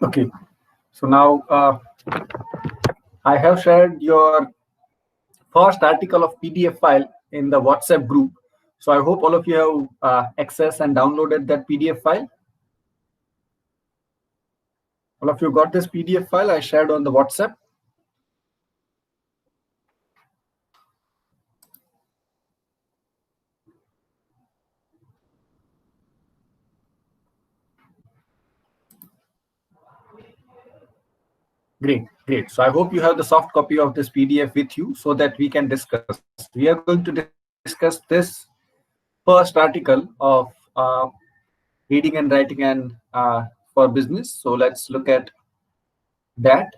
Okay, so now I have shared your first article of PDF file in the WhatsApp group. So I hope all of you have accessed and downloaded that PDF file. All of you got this PDF file I shared on the WhatsApp. Great, great. So I hope you have the soft copy of this PDF with you so that we can discuss. We are going to discuss this first article of reading and writing and for business. So let's look at that.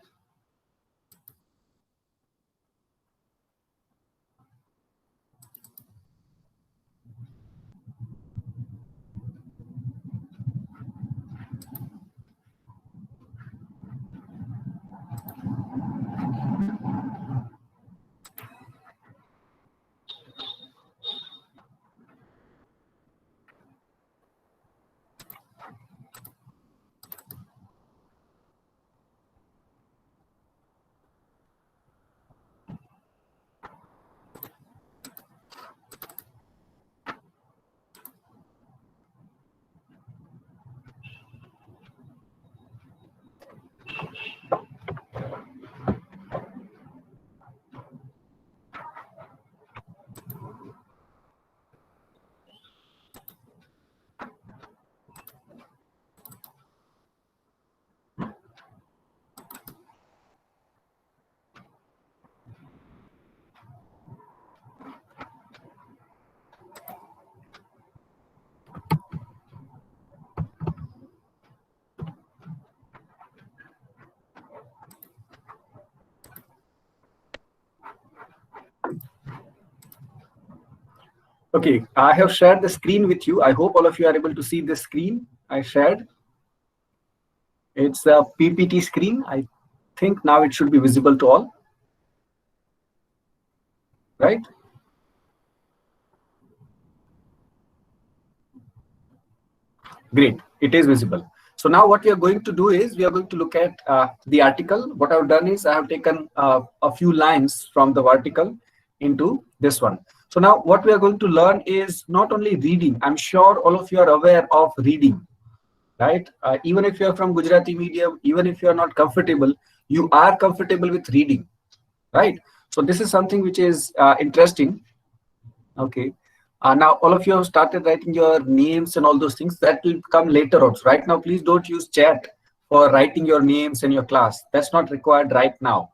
Okay, I have shared the screen with you. I hope all of you are able to see the screen I shared. It's a PPT screen. I think now it should be visible to all, right? Great, it is visible. So now what we are going to do is we are going to look at the article. What I've done is I have taken a few lines from the article into this one. So now what we are going to learn is not only reading. I'm sure all of you are aware of reading, right? Even if you are from Gujarati medium, even if you are not comfortable, you are comfortable with reading, right? So this is something which is interesting. Okay. Now all of you have started writing your names and all those things. That will come later on. So right now, please don't use chat for writing your names in your class. That's not required right now.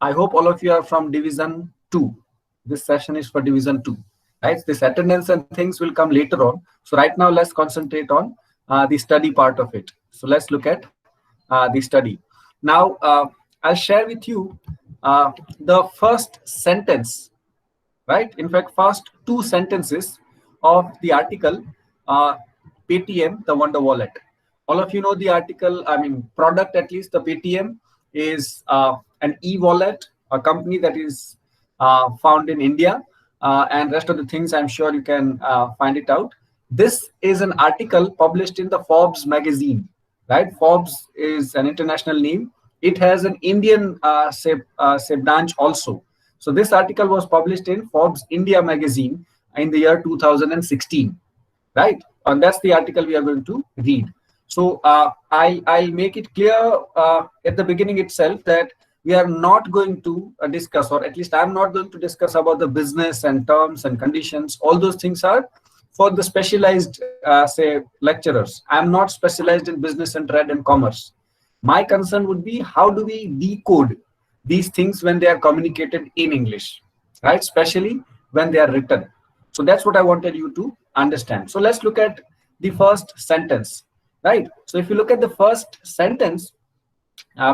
I hope all of you are from Division 2. This session is for Division 2. Right? This attendance and things will come later on. So right now, let's concentrate on the study part of it. So let's look at the study. Now, I'll share with you the first sentence, right? In fact, first two sentences of the article, Paytm, the Wonder Wallet. All of you know the article, I mean, product at least, the Paytm is an e-wallet, a company that is found in India, and rest of the things I'm sure you can find it out. This is an article published in the Forbes magazine, right? Forbes is an international name. It has an Indian branch also. So this article was published in Forbes India magazine in the year 2016, right? And that's the article we are going to read. So I'll make it clear at the beginning itself that we are not going to discuss, or at least I'm not going to discuss about the business and terms and conditions. All those things are for the specialized, say, lecturers. I'm not specialized in business and trade and commerce. My concern would be how do we decode these things when they are communicated in English, right? Especially when they are written. So that's what I wanted you to understand. So let's look at the first sentence, right? So if you look at the first sentence,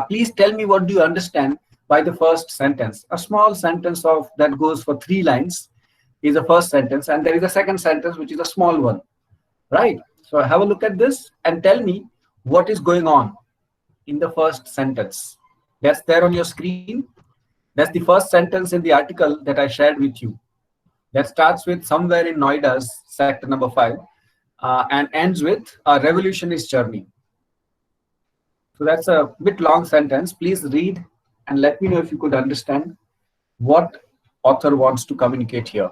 please tell me what do you understand by the first sentence. A small sentence of that goes for 3 lines is the first sentence, and there is a second sentence which is a small one, right? So have a look at this and tell me what is going on in the first sentence. That's there on your screen. That's the first sentence in the article that I shared with you. That starts with somewhere in Noida's sector number 5 and ends with a revolutionist journey. So that's a bit long sentence. Please read and let me know if you could understand what author wants to communicate here.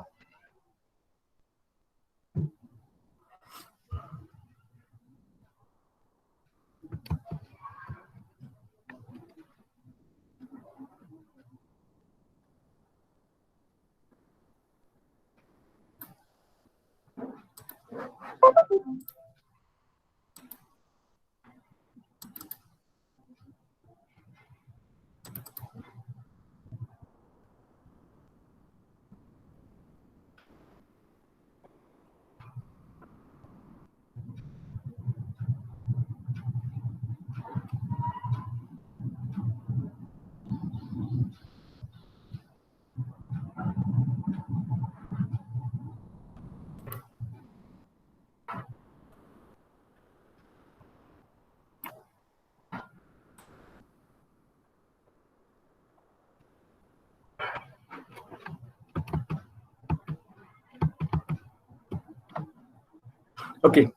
Okay,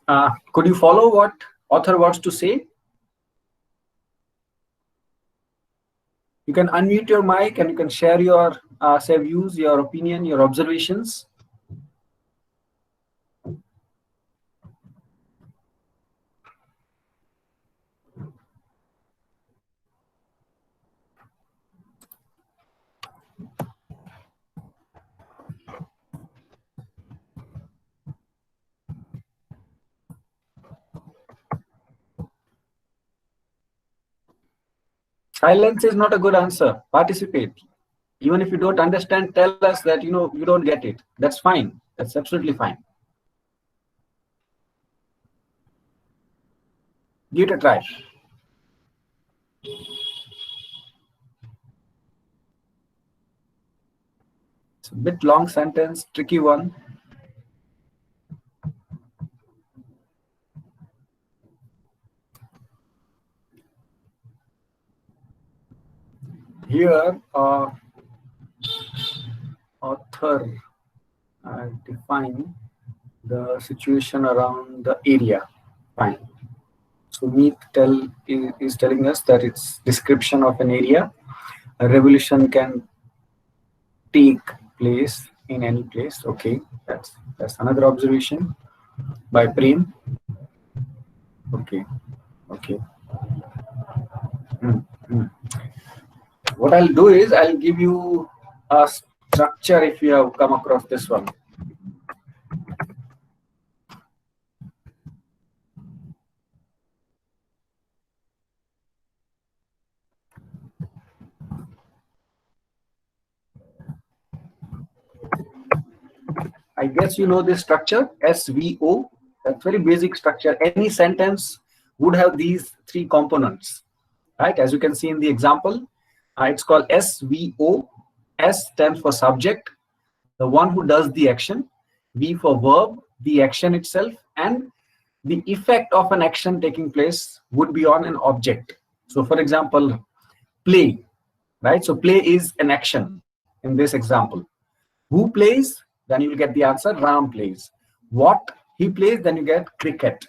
could you follow what author wants to say? You can unmute your mic and you can share your say views, your opinion, your observations. Silence is not a good answer. Participate. Even if you don't understand, tell us that you don't get it. That's fine. That's absolutely fine. Give it a try. It's a bit long sentence, tricky one. Here, author define the situation around the area. Fine. So Meet is telling us that it's description of an area. A revolution can take place in any place. Okay, that's another observation by Prem. Okay, okay. What I'll do is I'll give you a structure if you have come across this one. I guess you know this structure, SVO. That's very basic structure. Any sentence would have these three components, right? As you can see in the example, it's called SVO. S stands for subject, the one who does the action. V for verb, the action itself, and the effect of an action taking place would be on an object. So for example, play, right? So play is an action in this example. Who plays? Then you will get the answer, Ram plays. What he plays? Then you get cricket.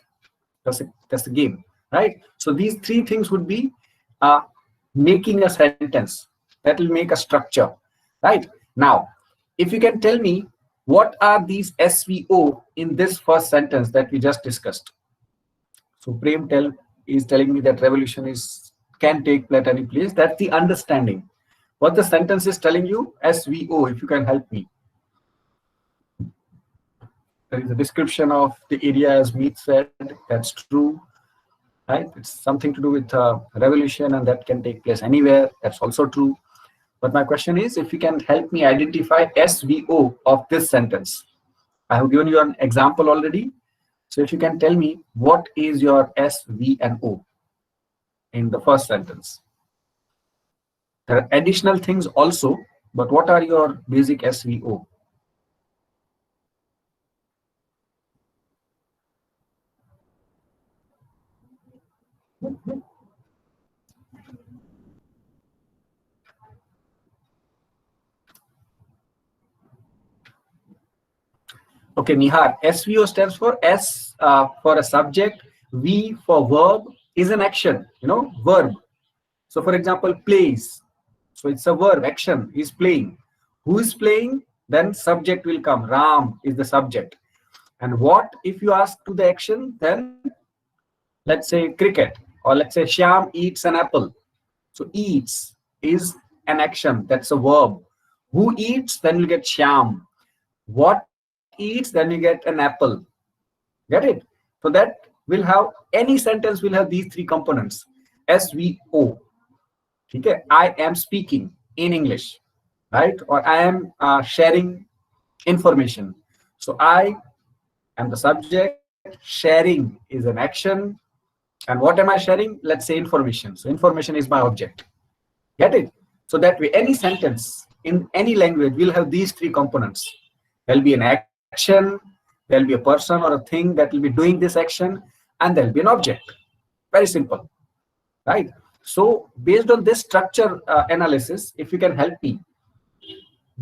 That's the game, right? So these three things would be making a sentence. That will make a structure, right? Now, if you can tell me what are these SVO in this first sentence that we just discussed. So Prem is telling me that revolution can take place at any place. That's the understanding. What the sentence is telling you, SVO, if you can help me. There is a description of the area as Meet said. That's true, right? It's something to do with revolution and that can take place anywhere. That's also true. But my question is, if you can help me identify SVO of this sentence. I have given you an example already. So if you can tell me what is your S, V, and O in the first sentence. There are additional things also, but what are your basic SVO? Okay, Nihar, SVO stands for S for a subject, V for verb, is an action, verb. So for example, plays. So it's a verb, action, he's playing. Who is playing? Then subject will come. Ram is the subject. And what if you ask to the action? Then let's say cricket, or let's say Shyam eats an apple. So eats is an action, that's a verb. Who eats? Then you get Shyam. What eats? Then you get an apple. Get it? So that will have, any sentence will have these three components. SVO. Okay, I am speaking in English, right? Or I am sharing information. So I am the subject, sharing is an action, and what am I sharing? Let's say information. So information is my object. Get it? So that way, any sentence in any language will have these three components. There'll be an action, there'll be a person or a thing that will be doing this action, and there'll be an object. Very simple, right? So based on this structure analysis, if you can help me,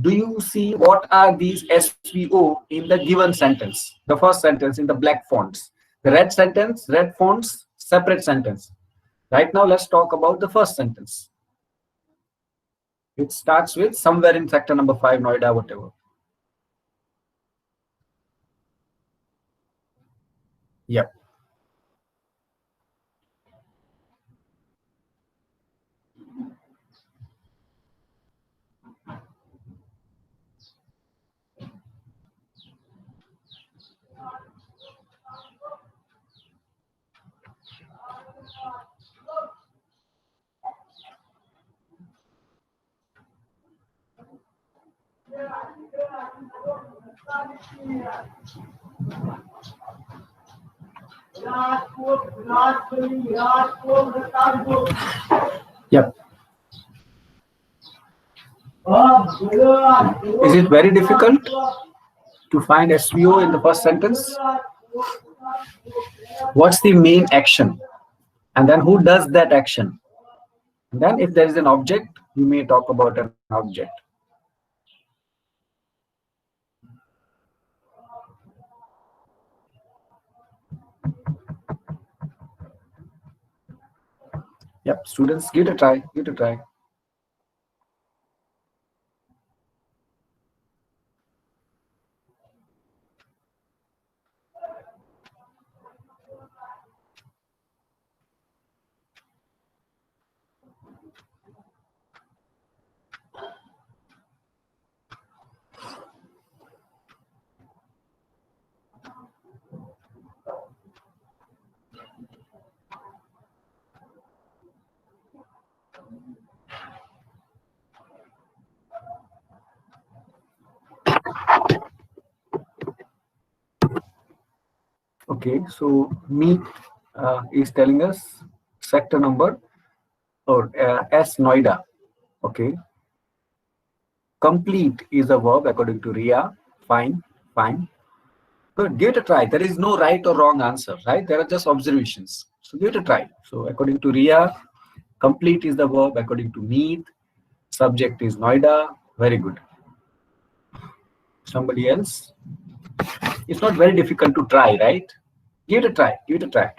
do you see what are these SVO in the given sentence? The first sentence in the black fonts, the red sentence, red fonts, separate sentence. Right now, let's talk about the first sentence. It starts with somewhere in sector number 5, Noida, whatever. Yep. Yep. Is it very difficult to find SVO in the first sentence? What's the main action? And then who does that action? And then if there is an object, you may talk about an object. Yep, students, give it a try, give it a try. Okay, so meet is telling us sector number or S Noida. Okay, complete is a verb according to Ria. Fine, fine. Good, give it a try. There is no right or wrong answer, right? There are just observations. So give it a try. So according to Ria, complete is the verb. According to Meet, subject is Noida. Very good. Somebody else? It's not very difficult to try, right? Give it a try. Give it a try.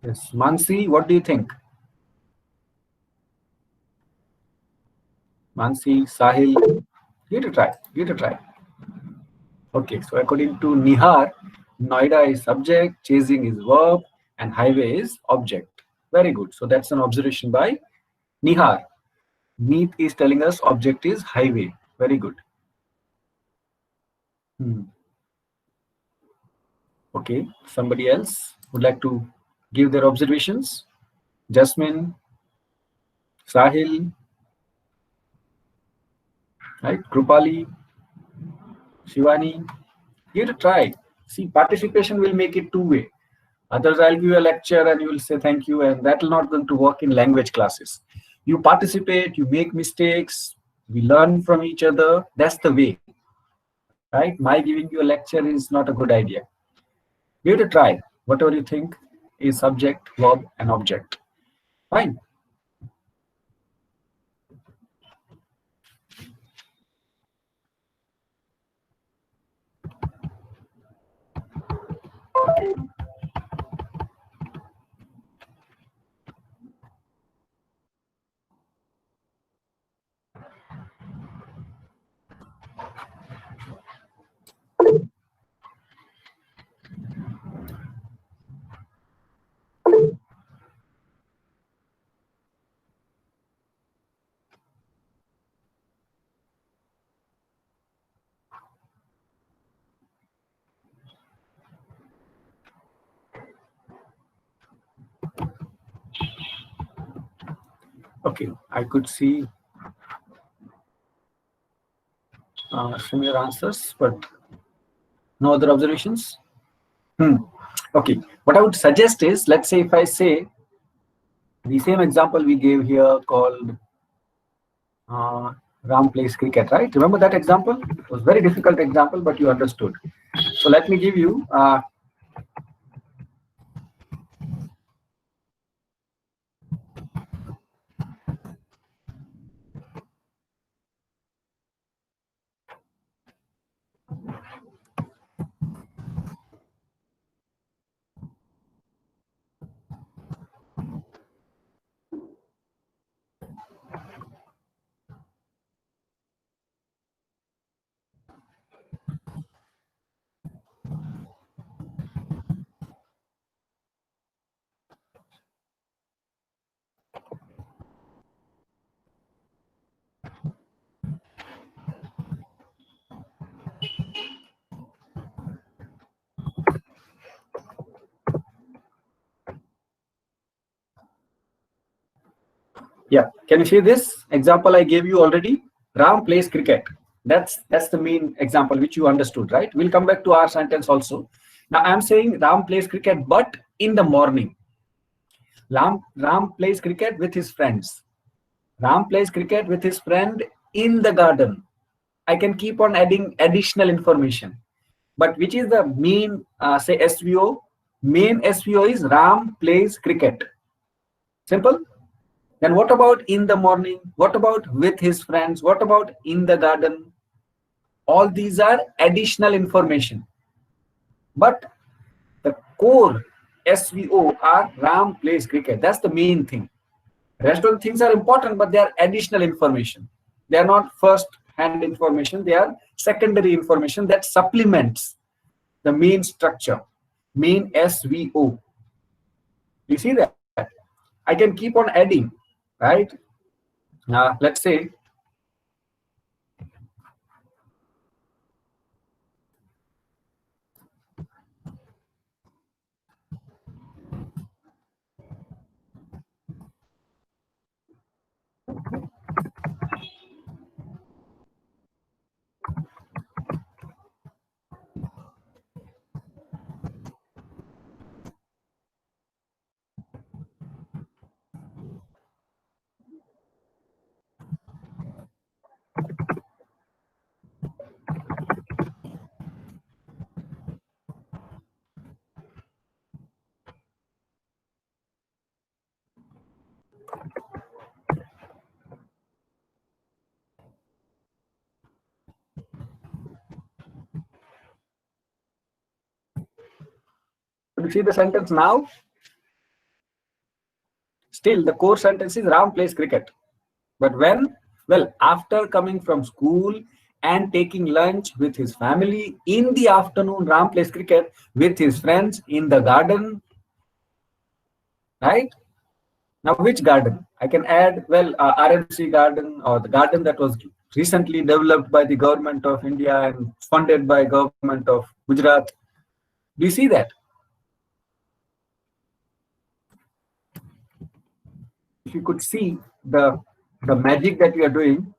Yes, Mansi, what do you think? Mansi, Sahil, give it a try. Give it a try. Okay, so according to Nihar, Noida is subject, chasing is verb, and highway is object. Very good. So that's an observation by Nihar. Meet is telling us object is highway. Very good. Okay, somebody else would like to give their observations? Jasmine, Sahil, right? Krupali, Shivani, give it a try. See, participation will make it two-way. Otherwise, I'll give you a lecture and you will say thank you, and that will not going to work in language classes. You participate, you make mistakes, we learn from each other. That's the way, right? My giving you a lecture is not a good idea. Give it a try. Whatever you think is subject, verb, and object. Fine. Okay, I could see similar answers, but no other observations. Okay, what I would suggest is, let's say if I say the same example we gave here called Ram plays cricket, right? Remember that example? It was very difficult example, but you understood. So let me give you yeah. Can you see this example I gave you already? Ram plays cricket. That's the main example which you understood, right? We'll come back to our sentence also. Now I'm saying Ram plays cricket, but in the morning. Ram plays cricket with his friends. Ram plays cricket with his friend in the garden. I can keep on adding additional information. But which is the main, say SVO? Main SVO is Ram plays cricket. Simple. Then what about in the morning? What about with his friends? What about in the garden? All these are additional information. But the core SVO are Ram plays cricket. That's the main thing. Rest of the things are important, but they are additional information. They are not first hand information. They are secondary information that supplements the main structure, main SVO. You see that? I can keep on adding, right? Let's say you see the sentence now? Still, the core sentence is Ram plays cricket. But when? Well, after coming from school and taking lunch with his family in the afternoon, Ram plays cricket with his friends in the garden, right? Now, which garden? I can add, well, RMC garden or the garden that was recently developed by the government of India and funded by government of Gujarat. Do you see that? If you could see the magic that we are doing.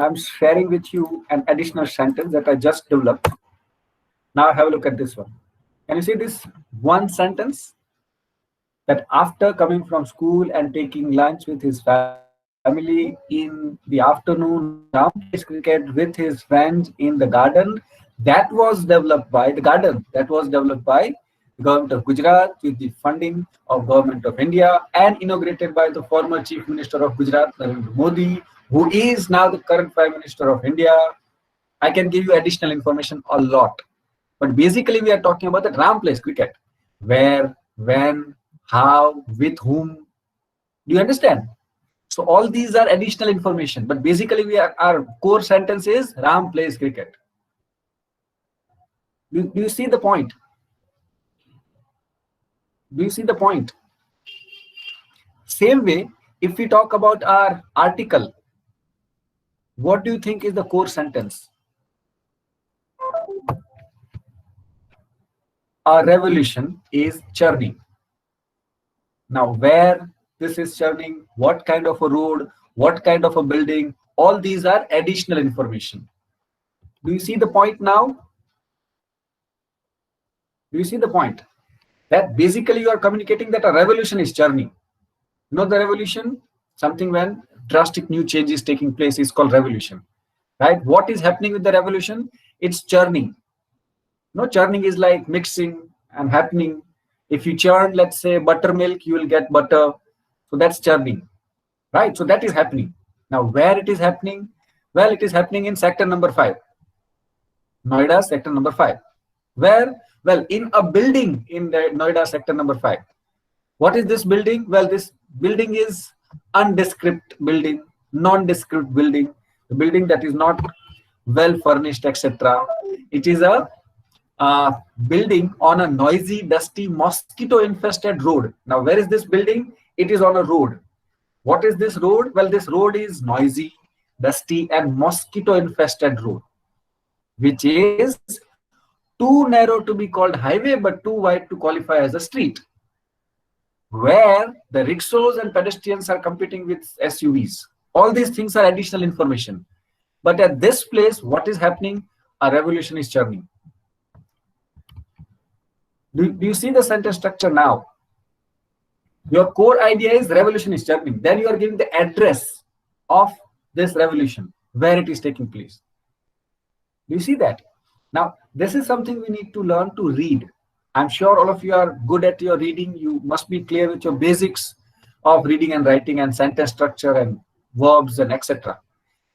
I'm sharing with you an additional sentence that I just developed. Now have a look at this one. Can you see this one sentence? That after coming from school and taking lunch with his family in the afternoon, Ram plays cricket with his friends in the garden. That was developed by the garden. That was developed by the government of Gujarat with the funding of government of India and inaugurated by the former Chief Minister of Gujarat, Narendra Modi, who is now the current Prime Minister of India. I can give you additional information a lot. But basically, we are talking about that Ram plays cricket. Where, when, how, with whom. Do you understand? So all these are additional information. But basically, our core sentence is Ram plays cricket. Do you see the point? Do you see the point? Same way, if we talk about our article, what do you think is the core sentence? A revolution is churning. Now, where this is churning, what kind of a road, what kind of a building, all these are additional information. Do you see the point now? Do you see the point? That basically you are communicating that a revolution is churning. You know the revolution? Something when drastic new change is taking place is called revolution. Right? What is happening with the revolution? It's churning. No, churning is like mixing and happening. If you churn, let's say, buttermilk, you will get butter. So that's churning, right? So that is happening. Now, where it is happening? Well, it is happening in sector number 5. Noida, sector number 5. Where? Well, in a building in the Noida, sector number 5. What is this building? Well, this building is undescript building, nondescript building, a building that is not well furnished, etc. It is a building on a noisy, dusty, mosquito-infested road. Now, where is this building? It is on a road. What is this road? Well, this road is noisy, dusty, and mosquito-infested road, which is too narrow to be called highway, but too wide to qualify as a street, where the rickshaws and pedestrians are competing with SUVs. All these things are additional information. But at this place, what is happening? A revolution is churning. Do you see the sentence structure now? Your core idea is revolution is churning. Then you are giving the address of this revolution, where it is taking place. Do you see that? Now, this is something we need to learn to read. I'm sure all of you are good at your reading. You must be clear with your basics of reading and writing and sentence structure and verbs and etc.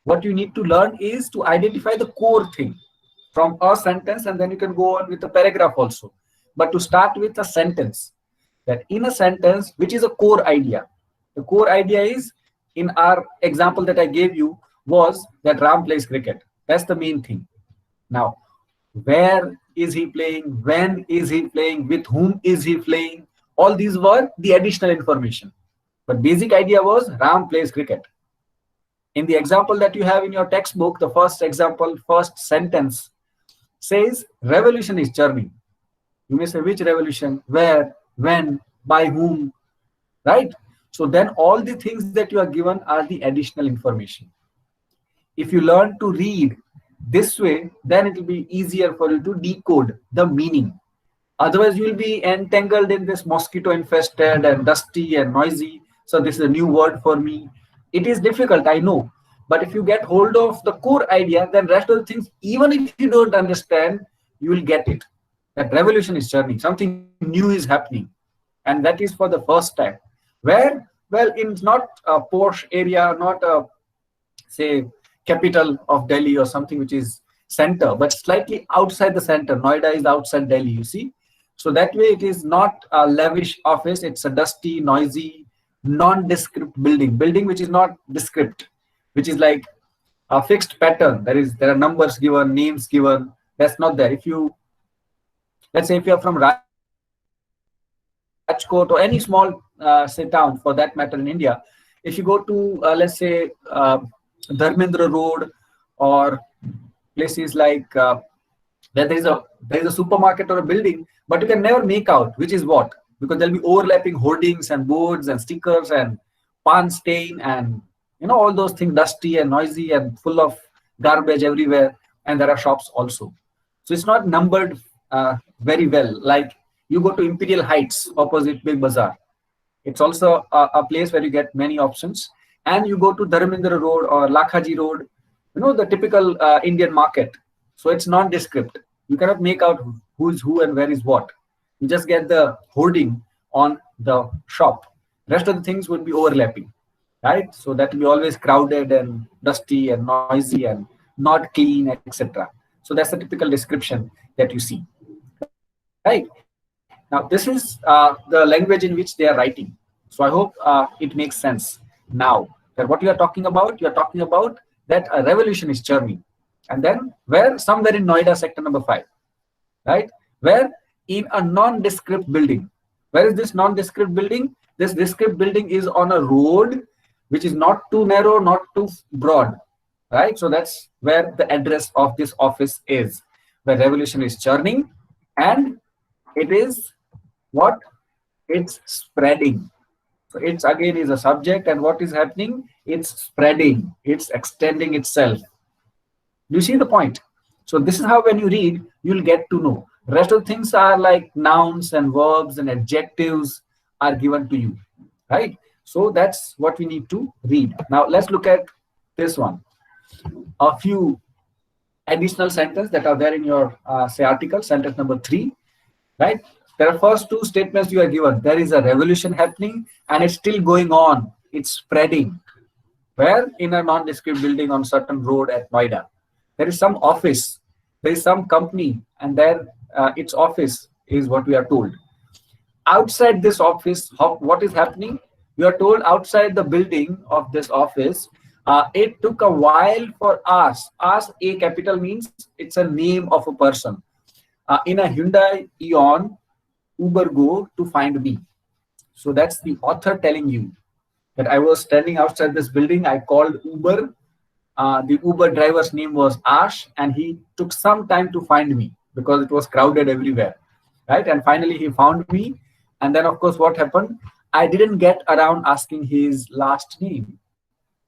What you need to learn is to identify the core thing from a sentence, and then you can go on with a paragraph also. But to start with a sentence, that in a sentence, which is a core idea. The core idea is, in our example that I gave you, was that Ram plays cricket. That's the main thing. Now, where is he playing? When is he playing? With whom is he playing? All these were the additional information. But basic idea was Ram plays cricket. In the example that you have in your textbook, the first example, first sentence says revolution is churning. You may say which revolution, where, when, by whom, right? So then all the things that you are given are the additional information. If you learn to read this way, then it will be easier for you to decode the meaning. Otherwise, you will be entangled in this mosquito infested and dusty and noisy. So this is a new word for me. It is difficult, I know. But if you get hold of the core idea, then rest of the things, even if you don't understand, you will get it. That revolution is churning, something new is happening. And that is for the first time. Where? Well, it's not a posh area, not a, say, capital of Delhi or something which is center, but slightly outside the center. Noida is outside Delhi, you see. So that way it is not a lavish office. It's a dusty, noisy, nondescript building which is not descript, which is like a fixed pattern. There are numbers given, names given. That's not there. If you, let's say if you are from Rajkot or any small say town for that matter in India, if you go to let's say Dharmendra Road or places like where there is a supermarket or a building, but you can never make out which is what, because there'll be overlapping hoardings and boards and stickers and pan stain and all those things dusty and noisy and full of garbage everywhere, and there are shops also. So it's not numbered very well. Like you go to Imperial Heights opposite Big Bazaar, it's also a place where you get many options. And you go to Dharmendra Road or Lakhaji Road, the typical Indian market. So it's nondescript. You cannot make out who is who and where is what. You just get the hoarding on the shop. Rest of the things would be overlapping, right? So that will be always crowded and dusty and noisy and not clean, etc. So that's the typical description that you see, right? Now this is the language in which they are writing. So I hope it makes sense now that what you are talking about. You are talking about that a revolution is churning, and then where somewhere in Noida sector number 5, right? Where in a nondescript building. Where is this nondescript building? This descript building is on a road which is not too narrow, not too broad, right? So that's where the address of this office is, where revolution is churning, and it is what? It's spreading. So it's again is a subject, and what is happening? It's spreading, it's extending itself. Do you see the point? So this is how when you read, you'll get to know. Rest of things are like nouns and verbs and adjectives are given to you, right? So that's what we need to read. Now let's look at this one. A few additional sentences that are there in your say article, sentence number 3, right? There are first 2 statements you are given. There is a revolution happening and it's still going on. It's spreading. Where? In a nondescript building on certain road at Noida. There is some office, there is some company, and there its office is what we are told. Outside this office, what is happening? We are told outside the building of this office, it took a while for us. Us, A capital means it's a name of a person. In a Hyundai Eon, Uber Go to find me. So that's the author telling you that I was standing outside this building. I called Uber. The Uber driver's name was Ash, and he took some time to find me because it was crowded everywhere, right? And finally he found me. And then of course what happened? I didn't get around asking his last name.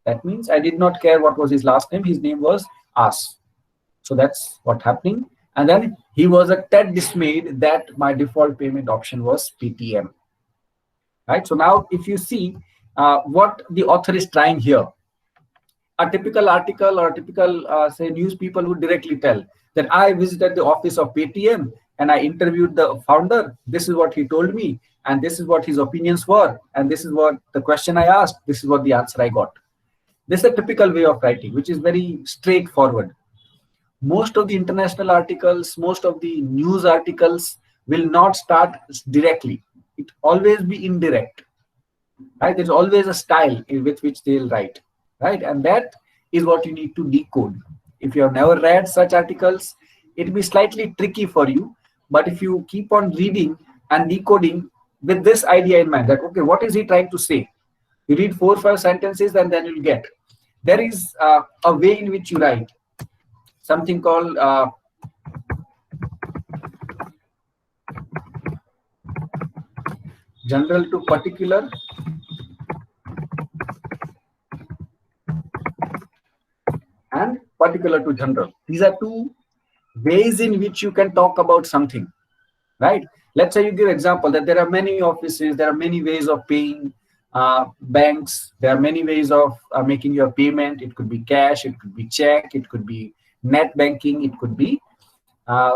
That means I did not care what was his last name. His name was Ash. So that's what happening. And then he was a tad dismayed that my default payment option was Paytm, right? So now if you see what the author is trying here, a typical article or a typical say news people would directly tell that I visited the office of Paytm and I interviewed the founder. This is what he told me, and this is what his opinions were, and this is what the question I asked, this is what the answer I got. This is a typical way of writing, which is very straightforward. Most of the international articles, most of the news articles will not start directly. It always be indirect, right? There's always a style with which they'll write, right? And that is what you need to decode. If you have never read such articles, it'll be slightly tricky for you. But if you keep on reading and decoding with this idea in mind that, okay, what is he trying to say? You read 4 or 5 sentences and then you'll get. There is a way in which you write something called general to particular, and particular to general. These are 2 ways in which you can talk about something, right? Let's say you give example that there are many offices, there are many ways of paying banks, there are many ways of making your payment. It could be cash, it could be check, it could be net banking, it could be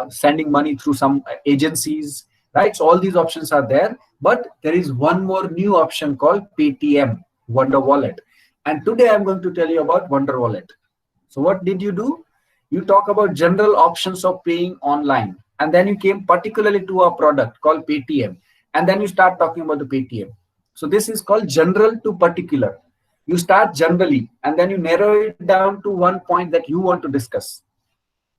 sending money through some agencies, right? So all these options are there, but there is one more new option called Paytm, Wonder Wallet. And today I'm going to tell you about Wonder Wallet. So what did you do? You talk about general options of paying online, and then you came particularly to a product called Paytm, and then you start talking about the Paytm. So this is called general to particular. You start generally, and then you narrow it down to one point that you want to discuss,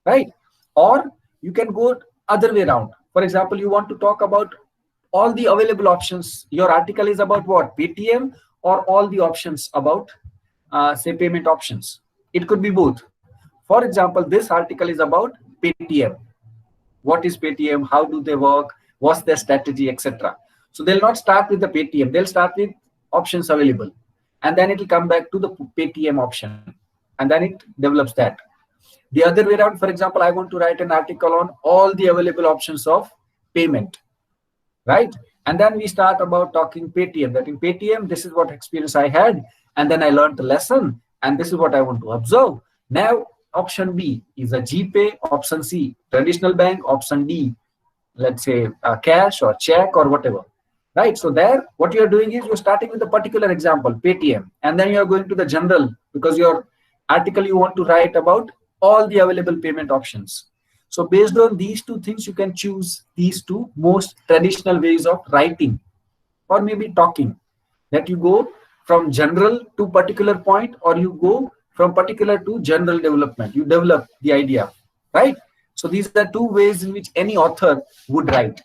right? Or you can go other way around. For example, you want to talk about all the available options. Your article is about what? Paytm, or all the options about, say, payment options. It could be both. For example, this article is about Paytm. What is Paytm? How do they work? What's their strategy, etc. So they'll not start with the Paytm. They'll start with options available. and then it will come back to the Paytm option, and then it develops that. The other way around, for example, I want to write an article on all the available options of payment, right? And then we start about talking Paytm, that in Paytm, this is what experience I had, and then I learned the lesson, and this is what I want to observe. Now, option B is a GPay, option C, traditional bank, option D, let's say cash or check or whatever, right? So there, what you're doing is you're starting with a particular example, Paytm, and then you're going to the general, because your article you want to write about all the available payment options. So based on these two things, you can choose these two most traditional ways of writing or maybe talking, that you go from general to particular point, or you go from particular to general development. You develop the idea, right? So these are two ways in which any author would write.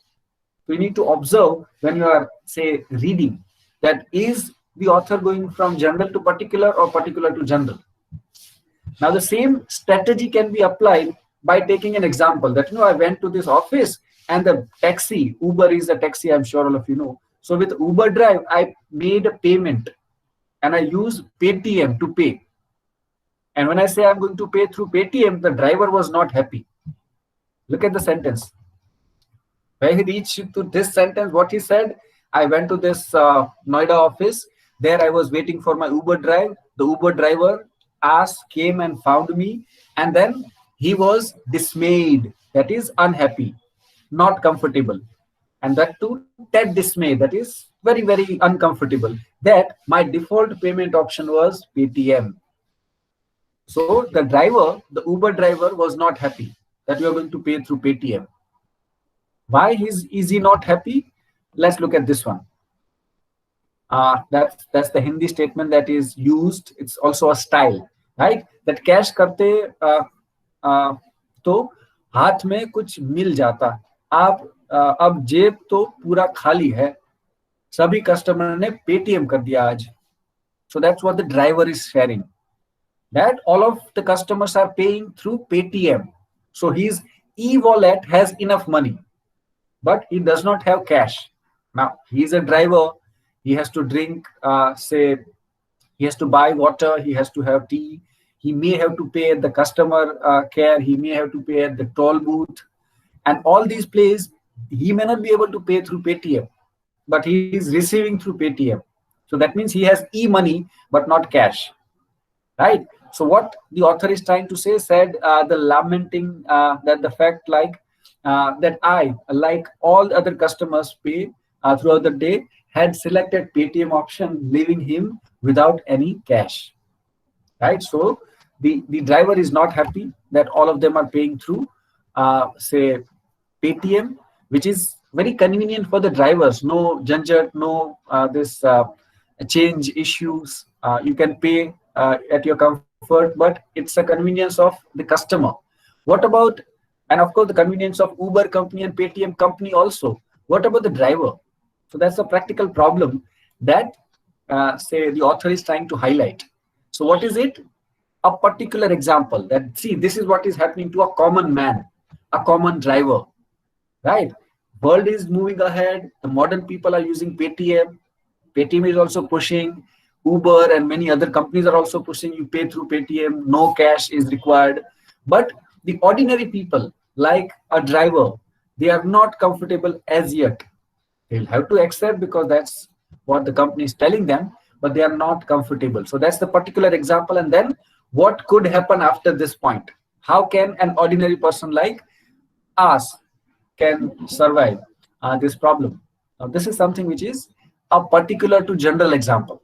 So you need to observe when you are, say, reading, that is the author going from general to particular or particular to general. Now the same strategy can be applied by taking an example that, I went to this office and the taxi, Uber is a taxi, I'm sure all of you know. So with Uber Drive, I made a payment and I use Paytm to pay. And when I say I'm going to pay through Paytm, the driver was not happy. Look at the sentence. When he reached to this sentence, what he said, I went to this Noida office. There I was waiting for my Uber Drive. The Uber driver came and found me. And then he was dismayed. That is unhappy, not comfortable. And that too, that dismay, that is very, very uncomfortable. That my default payment option was Paytm. So the driver, the Uber driver was not happy that we are going to pay through Paytm. Why is he not happy? Let's look at this one. That's the Hindi statement that is used. It's also a style, right? That cash करते तो हाथ में कुछ मिल जाता. आप अब जेब तो पूरा खाली है. सभी कस्टमर ने Paytm कर दिया आज. So that's what the driver is sharing. That all of the customers are paying through Paytm. So his e-wallet has enough money, but he does not have cash. Now, he is a driver. He has to drink, say, he has to buy water. He has to have tea. He may have to pay at the customer care. He may have to pay at the toll booth. And all these places, he may not be able to pay through Paytm, but he is receiving through Paytm. So that means he has e-money, but not cash, right? So what the author is trying to say, said the lamenting that the fact that I, like all other customers pay throughout the day, had selected Paytm option, leaving him without any cash, right? So the driver is not happy that all of them are paying through, say, Paytm, which is very convenient for the drivers. No janjat, no this change issues. You can pay at your comfort, but it's a convenience of the customer. What about, and of course, the convenience of Uber company and Paytm company also. What about the driver? So that's a practical problem that, say, the author is trying to highlight. So what is it? A particular example that, see, this is what is happening to a common man, a common driver, right? World is moving ahead. The modern people are using Paytm. Paytm is also pushing. Uber and many other companies are also pushing you pay through Paytm. No cash is required. But the ordinary people, like a driver, they are not comfortable as yet. They'll have to accept because that's what the company is telling them, but they are not comfortable. So that's the particular example. And then what could happen after this point? How can an ordinary person like us can survive this problem? Now, this is something which is a particular to general example.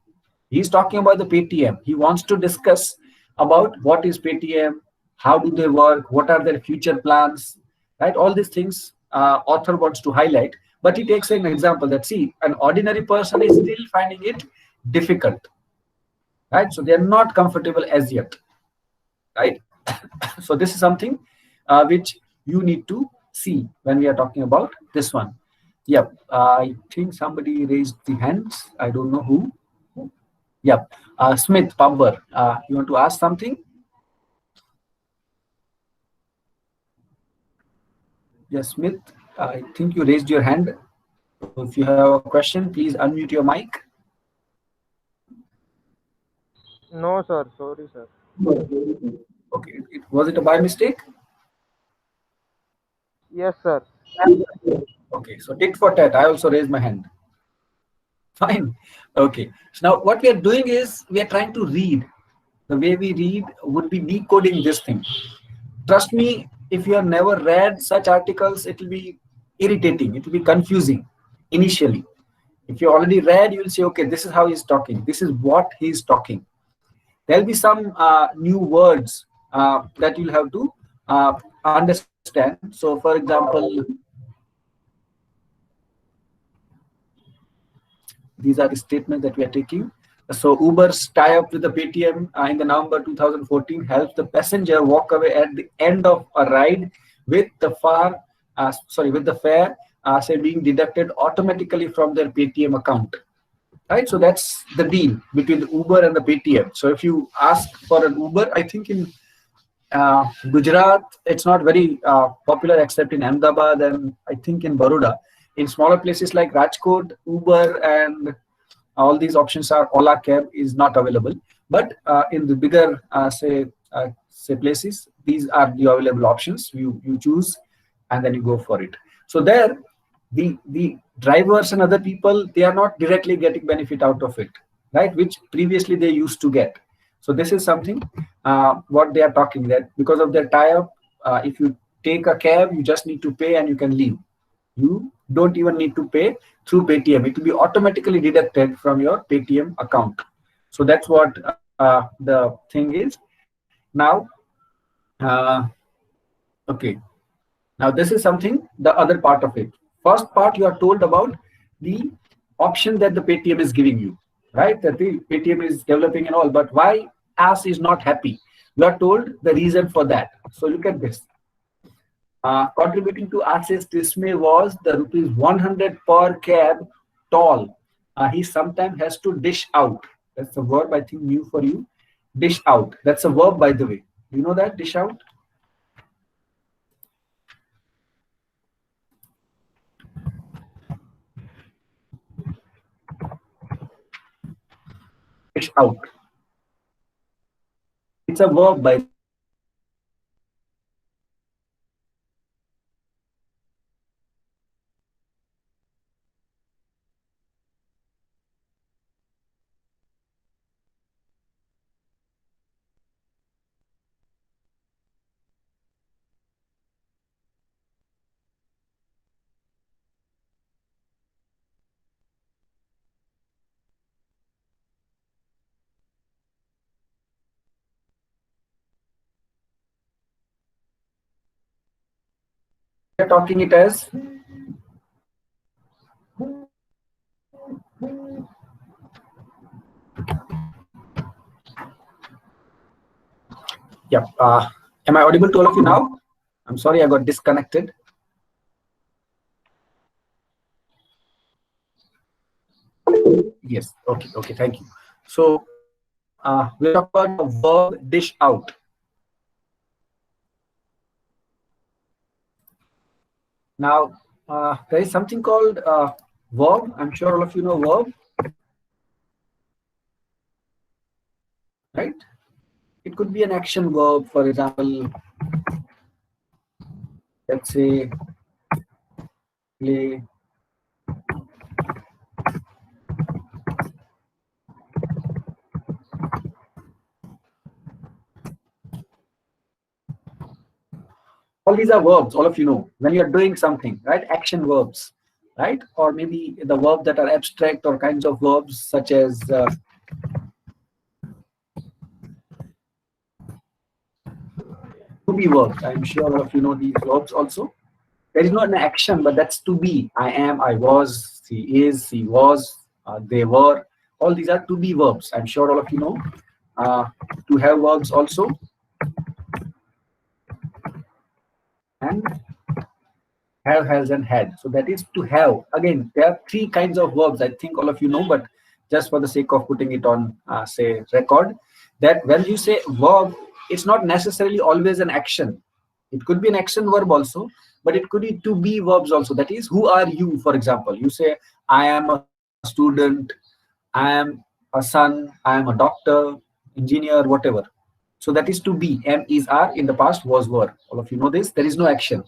He's talking about the Paytm. He wants to discuss about what is Paytm, how do they work, what are their future plans, right? All these things author wants to highlight, but he takes an example that, see, an ordinary person is still finding it difficult, right? So they are not comfortable as yet, right? So this is something which you need to see when we are talking about this one. Yep, I think somebody raised the hands. I don't know who. Yep, Smith Pabber, you want to ask something? Yes, Smith, I think you raised your hand. So if you have a question, please unmute your mic. No, sir. Sorry, sir. Okay, was it a by mistake? Yes, sir. Okay, so tit for tat. I also raised my hand. Fine. Okay. So now what we are doing is we are trying to read. The way we read would be decoding this thing. Trust me, if you have never read such articles, it will be irritating. It will be confusing initially. If you already read, you will say, okay, this is how he's talking. This is what he's talking. There'll be some new words that you'll have to understand. So, for example, these are the statements that we are taking. So Uber's tie-up with the Paytm in the November 2014 helps the passenger walk away at the end of a ride with with the fare say being deducted automatically from their Paytm account. Right, so that's the deal between the Uber and the Paytm. So if you ask for an Uber, I think in Gujarat, it's not very popular except in Ahmedabad and I think in Baroda. In smaller places like Rajkot, Uber and all these options are Ola cab is not available. But in the bigger say places, these are the available options. You choose and then you go for it. So there, the drivers and other people, they are not directly getting benefit out of it, right? Which previously they used to get. So this is something what they are talking, that because of their tie-up, if you take a cab, you just need to pay and you can leave. You don't even need to pay through Paytm. It will be automatically deducted from your Paytm account. So that's what the thing is. Now, uh, okay. Now this is something, the other part of it. First part, you are told about the option that the Paytm is giving you, right? That the Paytm is developing and all, but why AS is not happy? You are told the reason for that. So look at this. Contributing to As's dismay was the rupees 100 per cab toll. He sometimes has to dish out. That's a verb, I think, new for you. Dish out. That's a verb, by the way. You know that? Dish out? Dish out. It's a verb, by the way. We are talking it as, yeah. Am I audible to all of you now? I'm sorry, I got disconnected. Yes. Okay. Okay. Thank you. So we're talking about the verb dish out. Now there is something called verb. I'm sure all of you know verb, right? It could be an action verb. For example, let's say play. All these are verbs. All of you know when you are doing something, right? Action verbs, right? Or maybe the verbs that are abstract or kinds of verbs such as to be verbs. I'm sure all of you know these verbs also. There is not an action, but that's to be. I am, I was, he is, he was, they were. All these are to be verbs. I'm sure all of you know. To have verbs also. And have, has, and had. So that is to have. Again, there are three kinds of verbs. I think all of you know, but just for the sake of putting it on, say, record, that when you say verb, it's not necessarily always an action. It could be an action verb also, but it could be to be verbs also. That is, who are you, for example? You say, I am a student, I am a son, I am a doctor, engineer, whatever. So that is to be. Am, is, are. In the past was, were. All of you know this. There is no action.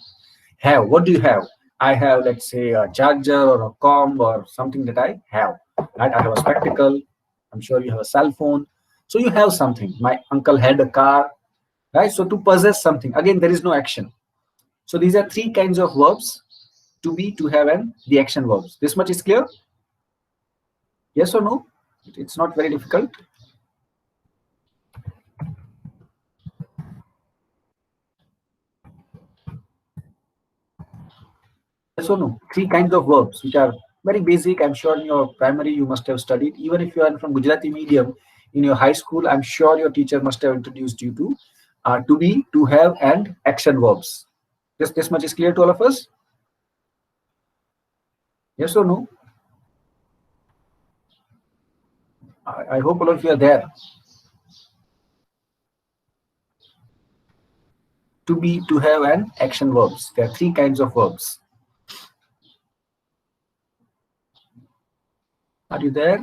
Have. What do you have? I have, let's say, a charger or a comb or something that I have. Right? I have a spectacle. I'm sure you have a cell phone. So you have something. My uncle had a car. Right? So to possess something. Again, there is no action. So these are three kinds of verbs: to be, to have, and the action verbs. This much is clear? Yes or no? It's not very difficult. Yes or no? Three kinds of verbs which are very basic. I'm sure in your primary you must have studied. Even if you are from Gujarati medium, in your high school, I'm sure your teacher must have introduced you to be, to have, and action verbs. This much is clear to all of us? Yes or no? I hope all of you are there. To be, to have, and action verbs. There are three kinds of verbs. Are you there?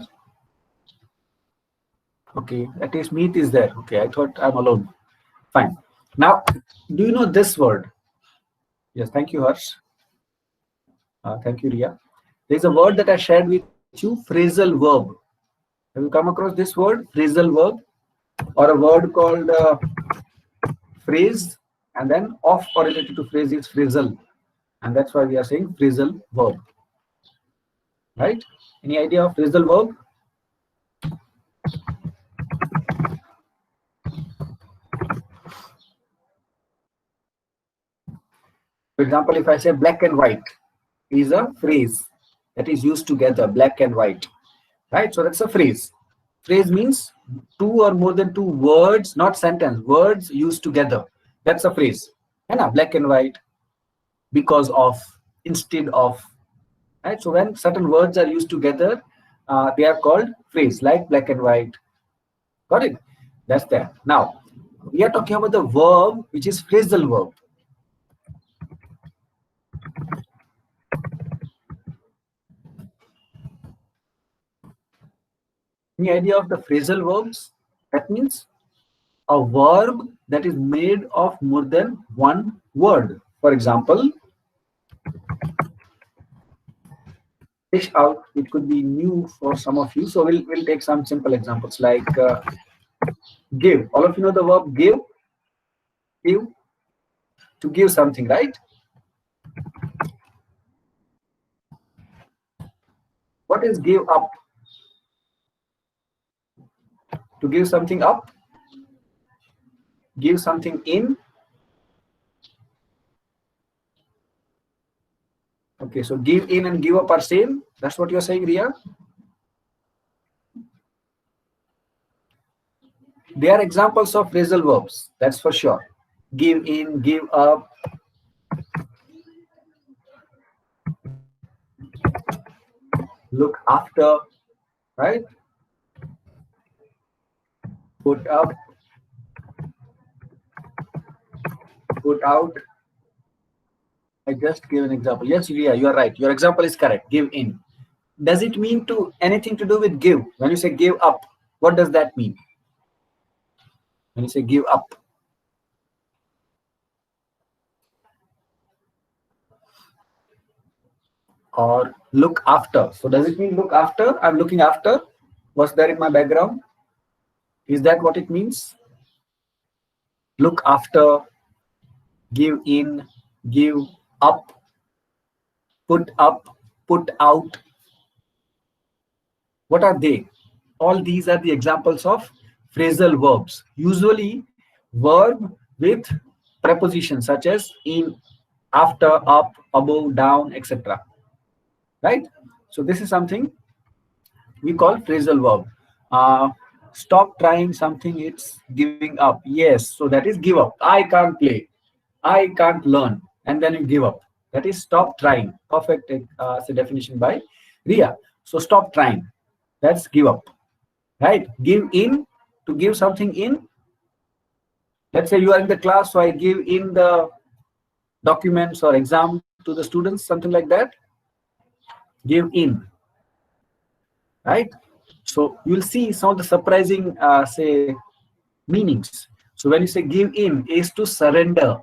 Okay, at least Meet is there. Okay, I thought I'm alone. Fine. Now, do you know this word? Yes, thank you, Harsh. Thank you, Ria. There's a word that I shared with you, phrasal verb. Have you come across this word, phrasal verb? Or a word called phrase, and then off correlated to phrase is phrasal. And that's why we are saying phrasal verb. Right? Any idea of phrasal verb? For example, if I say black and white is a phrase that is used together, black and white. Right? So that's a phrase. Phrase means two or more than two words, not sentence, words used together. That's a phrase. And black and white, because of, instead of. Right? So when certain words are used together, they are called phrase, like black and white. Got it? That's there. Now, we are talking about the verb, which is phrasal verb. Any idea of the phrasal verbs? That means a verb that is made of more than one word. For example, fish out, it could be new for some of you. So we'll take some simple examples like give. All of you know the verb give? Give. To give something, right? What is give up? To give something up? Give something in? Okay, so give in and give up are same. That's what you're saying, Ria? They are examples of phrasal verbs, that's for sure. Give in, give up. Look after, right? Put up, put out. I just gave an example. Yes, Ria, you are right. Your example is correct. Give in. Does it mean to anything to do with give? When you say give up, what does that mean? When you say give up, or look after. So does it mean look after? I'm looking after what's there in my background. Is that what it means? Look after, give in, give up, put out. What are they? All these are the examples of phrasal verbs. Usually verb with prepositions such as in, after, up, above, down, etc. Right? So this is something we call phrasal verb. Stop trying something, it's giving up. Yes, so that is give up. I can't play, I can't learn, and then you give up. That is stop trying. Perfect definition by Ria. So stop trying, that's give up. Right? Give in, to give something in. Let's say you are in the class, so I give in the documents or exam to the students, something like that. Give in. Right? So you'll see some of the surprising, say, meanings. So when you say give in is to surrender,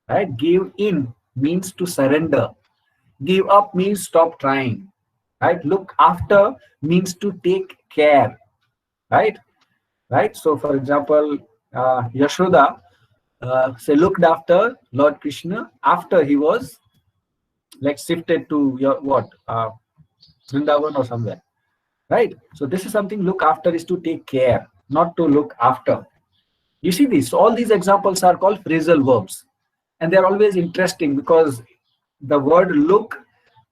right? Give in means to surrender. Give up means stop trying, right? Look after means to take care, right? Right. So for example, Yashoda say looked after Lord Krishna after he was like shifted to your what Vrindavan or somewhere, right? So this is something look after is to take care, not to look after. You see this, all these examples are called phrasal verbs, and they're always interesting because the word look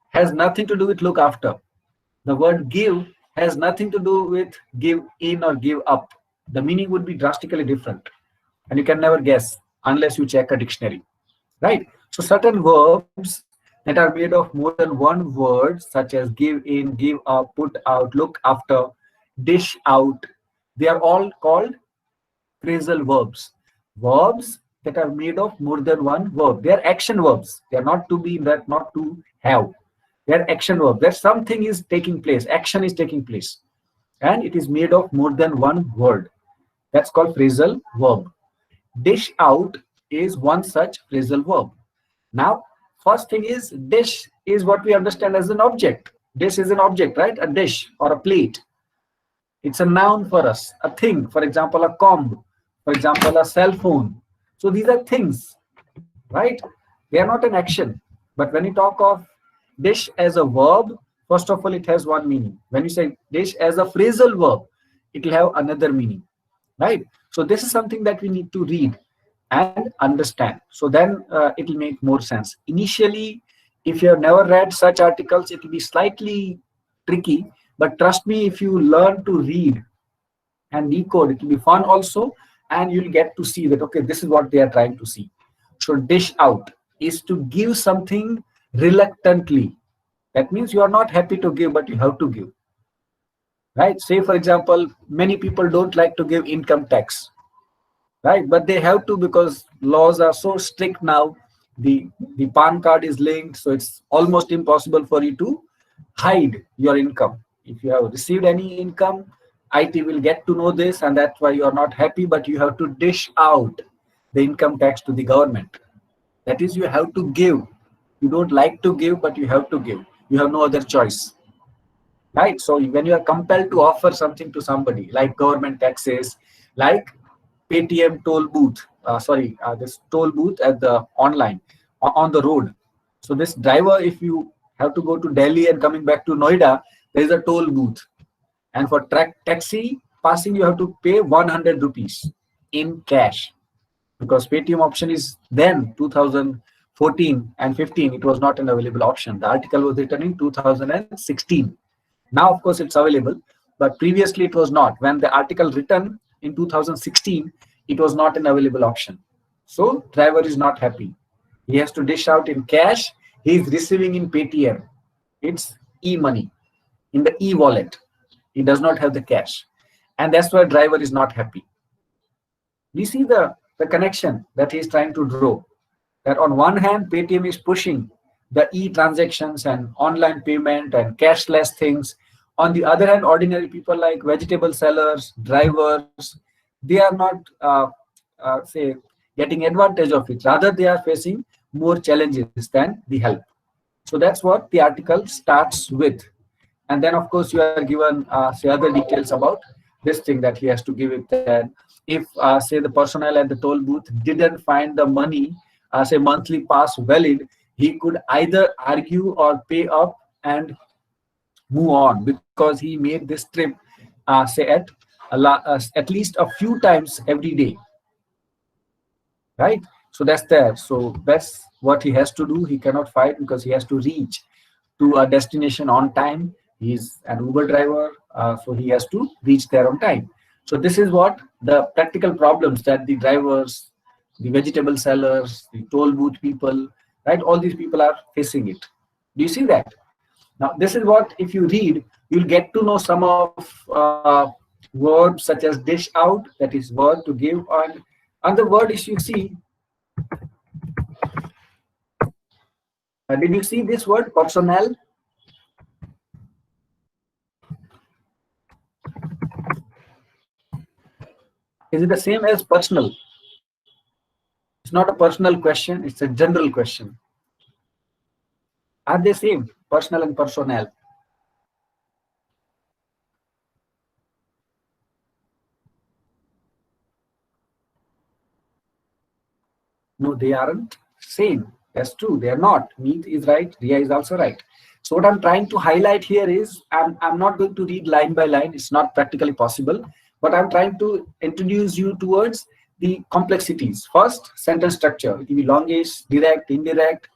has nothing to do with look after. The word give has nothing to do with give in or give up. The meaning would be drastically different, and you can never guess unless you check a dictionary, right? So certain verbs that are made of more than one word, such as give in, give up, put out, look after, dish out, they are all called phrasal verbs. Verbs that are made of more than one verb. They are action verbs. They are not to be, that not to have. They are action verbs. That something is taking place, action is taking place, and it is made of more than one word. That's called phrasal verb. Dish out is one such phrasal verb. Now, first thing is dish is what we understand as an object. Dish is an object, right? A dish or a plate. It's a noun for us, a thing. For example, a comb. For example, a cell phone. So these are things, right? They are not an action. But when you talk of dish as a verb, first of all, it has one meaning. When you say dish as a phrasal verb, it will have another meaning, right? So this is something that we need to read and understand. So then it will make more sense. Initially, if you have never read such articles, it will be slightly tricky. But trust me, if you learn to read and decode, it will be fun also, and you'll get to see that okay, this is what they are trying to see. So dish out is to give something reluctantly. That means you are not happy to give, but you have to give, right? Say for example, many people don't like to give income tax, right? But they have to because laws are so strict now. The PAN card is linked, so it's almost impossible for you to hide your income. If you have received any income, IT will get to know this, and that's why you are not happy, but you have to dish out the income tax to the government. That is, you have to give. You don't like to give, but you have to give. You have no other choice, right? So when you are compelled to offer something to somebody, like government taxes, like Paytm toll booth, this toll booth at the online on the road. So this driver, if you have to go to Delhi and coming back to Noida, there is a toll booth, and for taxi passing, you have to pay 100 rupees in cash, because Paytm option is then 2014 and 15. It was not an available option. The article was written in 2016. Now, of course, it's available, but previously it was not. When the article written in 2016, it was not an available option. So driver is not happy. He has to dish out in cash. He is receiving in Paytm. It's e-money in the e-wallet. He does not have the cash, and that's why driver is not happy. We see the connection that he is trying to draw. That on one hand, Paytm is pushing the e-transactions and online payment and cashless things. On the other hand, ordinary people like vegetable sellers, drivers, they are not, say, getting advantage of it. Rather, they are facing more challenges than the help. So that's what the article starts with. And then, of course, you are given, say, other details about this thing that he has to give it. That if, say, the personnel at the toll booth didn't find the money, say, monthly pass valid, he could either argue or pay up and move on, because he made this trip, say, at least a few times every day, right? So that's there. So that's what he has to do. He cannot fight because he has to reach to a destination on time. He's an Uber driver, so he has to reach there on time. So this is what the practical problems that the drivers, the vegetable sellers, the toll booth people, right? All these people are facing it. Do you see that? Now, this is what, if you read, you'll get to know some of verbs such as dish out, that is word to give, and the word is, you see, did you see this word personnel? Is it the same as personal? It's not a personal question, it's a general question. Are they same, personal and personnel? No, they aren't same. That's true. They are not. Meet is right. Ria is also right. So what I'm trying to highlight here is I'm not going to read line by line. It's not practically possible. But I'm trying to introduce you towards the complexities. First, sentence structure. It will be longish, direct, indirect.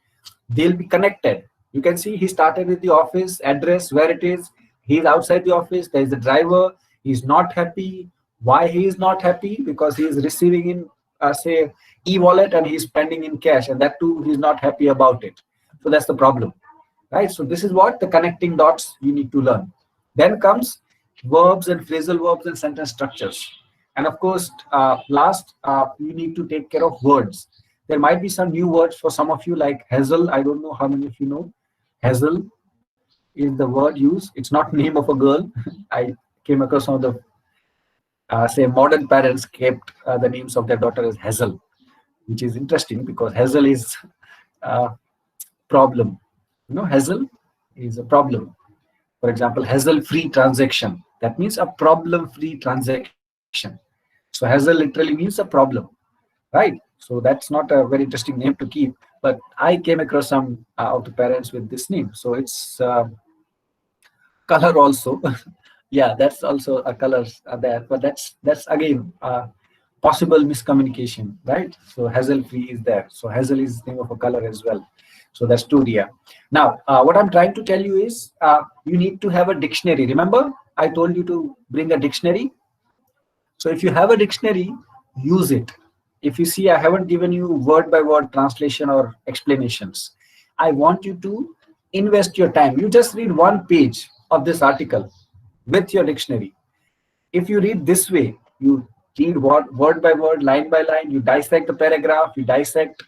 They'll be connected. You can see he started with the office address, where it is. He's outside the office. There is a driver. He's not happy. Why he is not happy? Because he is receiving in say e-wallet and he's spending in cash, and that too he's not happy about it. So that's the problem, right? So this is what the connecting dots you need to learn. Then comes verbs and phrasal verbs and sentence structures. And of course, last, you need to take care of words. There might be some new words for some of you, like hazel. I don't know how many of you know hazel is the word used. It's not name of a girl. I came across some of the say modern parents kept the names of their daughter as Hazel, which is interesting because Hazel is a problem. You know, Hazel is a problem. For example, Hazel-free transaction. That means a problem-free transaction. So Hazel literally means a problem, right? So that's not a very interesting name to keep. But I came across some of the parents with this name. So it's color also. Yeah, that's also a color there, but that's again possible miscommunication, right? So hazel free is there, so hazel is the name of a color as well. So that's two here. Now what I'm trying to tell you is you need to have a dictionary. Remember I told you to bring a dictionary. So if you have a dictionary, use it. If you see, I haven't given you word by word translation or explanations. I want you to invest your time. You just read one page of this article with your dictionary. If you read this way, you read word by word, line by line, you dissect the paragraph, you dissect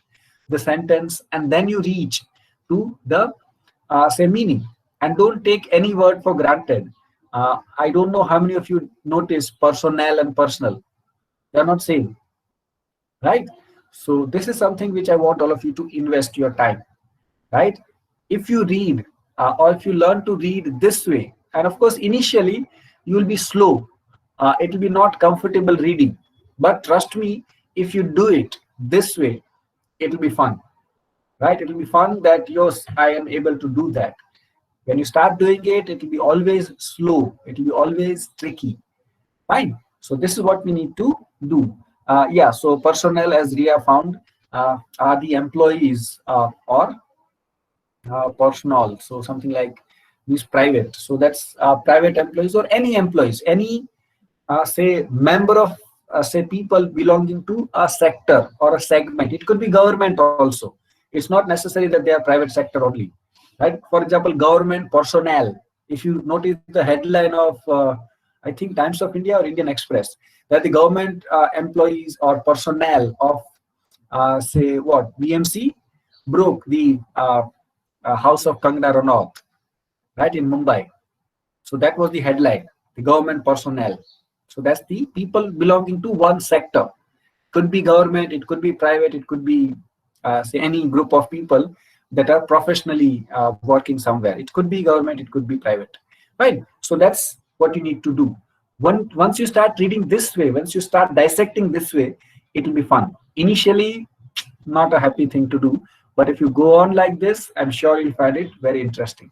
the sentence, and then you reach to the say meaning. And don't take any word for granted. I don't know how many of you notice personnel and personal. They are not same, right? So this is something which I want all of you to invest your time, right? If you read or if you learn to read this way, and of course initially you will be slow, it will be not comfortable reading, but trust me, if you do it this way, it will be fun, right? It will be fun that yes, I am able to do that. When you start doing it, it will be always slow, it will be always tricky. Fine. So this is what we need to do. Yeah, so personnel, as Ria found, are the employees or personal. So something like this private. So that's private employees or any employees, any say member of say people belonging to a sector or a segment. It could be government also. It's not necessary that they are private sector only, right? For example, government personnel. If you notice the headline of I think Times of India or Indian Express, that the government employees or personnel of say what BMC broke the house of Kangana Ranaut, right, in Mumbai. So that was the headline, the government personnel. So that's the people belonging to one sector. Could be government, it could be private, it could be say any group of people that are professionally working somewhere. It could be government, it could be private, right? So that's what you need to do. Once you start reading this way, once you start dissecting this way, it will be fun. Initially, not a happy thing to do, but if you go on like this, I'm sure you'll find it very interesting.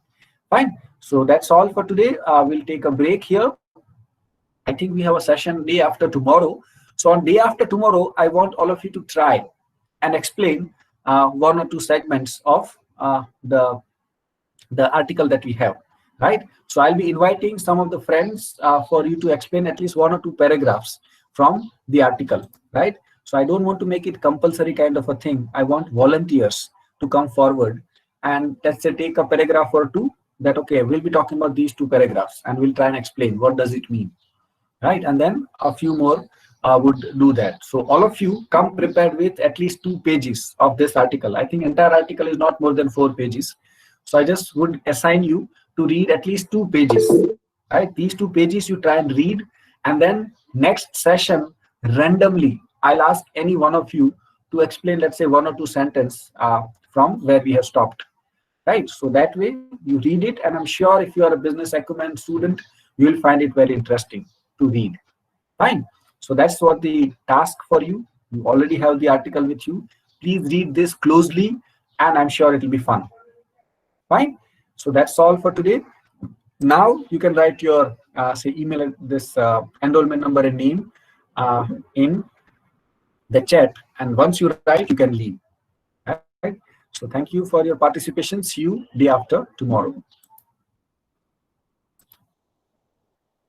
Fine. So that's all for today. We'll take a break here. I think we have a session day after tomorrow. So on day after tomorrow, I want all of you to try and explain one or two segments of the article that we have, right? So I'll be inviting some of the friends for you to explain at least one or two paragraphs from the article, right? So I don't want to make it compulsory kind of a thing. I want volunteers to come forward and let's say take a paragraph or two that, okay, we'll be talking about these two paragraphs and we'll try and explain what does it mean, right? And then a few more would do that. So all of you come prepared with at least 2 pages of this article. I think entire article is not more than 4 pages. So I just would assign you to read at least 2 pages, right? These 2 pages you try and read, and then next session randomly, I'll ask any one of you to explain, let's say, one or two sentences from where we have stopped, right? So that way you read it, and I'm sure if you are a business acumen student, you will find it very interesting to read. Fine. So that's what the task for you. You already have the article with you. Please read this closely, and I'm sure it will be fun. Fine. So that's all for today. Now you can write your say email, this enrollment number and name in the chat, and once you write, you can leave. Right. So thank you for your participation. See you day after tomorrow.